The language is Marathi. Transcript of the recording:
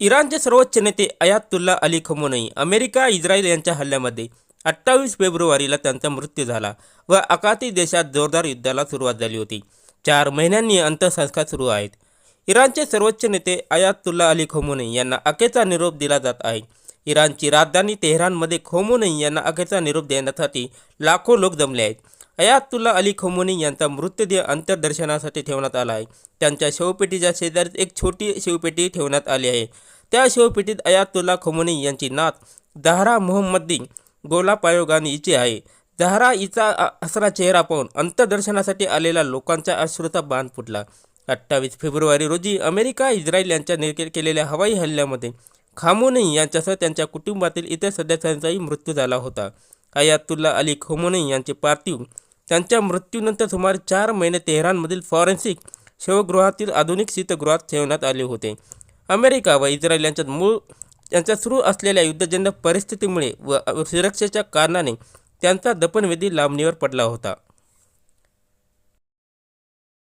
इराणचे सर्वोच्च नेते Ayatollah Ali Khamenei America Israel यांच्या हल्ल्यामध्ये 28 फेब्रुवारीला त्यांचा मृत्यू झाला व आखाती देशात जोरदार युद्धाला सुरुवात झाली होती. 4 महिन्यांनी अंत्यसंस्कार सुरू आहेत. इराणचे सर्वोच्च नेते अयातुल्ला अली खमेनी यांना अखेरचा निरोप दिला जात आहे. इराणची राजधानी तेहरानमध्ये खमेनी यांना अखेरचा निरोप देण्यासाठी लाखो लोक जमले आहेत. अयातुल्ला अली खमेनी यांचा मृतदेह अंत्यदर्शनासाठी ठेवण्यात आला आहे. त्यांच्या शवपेटीच्या शेजारीच एक छोटी शिवपेटी ठेवण्यात आली आहे. त्या शिवपेटीत अयातुल्ला खमेनी यांची नात झहरा मोहम्मदी गोलापायोगान हिची आहे. झहरा हिचा हसरा चेहरा पाहून अंत्यदर्शनासाठी आलेल्या लोकांच्या अश्रूचा बांध फुटला. 28 फेब्रुवारी रोजी अमेरिका इस्रायल यांच्या केलेल्या हवाई हल्ल्यामध्ये खमेनी यांच्यासह त्यांच्या कुटुंबातील इतर सदस्यांचाही मृत्यू झाला होता. अयातुल्ला अली खमेनी यांचे पार्थिव त्यांच्या मृत्यूनंतर सुमारे 4 महिने तेहरानमधील फॉरेन्सिक शवगृहातील आधुनिक शीतगृहात ठेवण्यात आले होते. अमेरिका व इस्रायल यांच्यात सुरू असलेल्या युद्धजन्य परिस्थितीमुळे व सुरक्षेच्या कारणाने त्यांचा दफनविधी लांबणीवर पडला होता.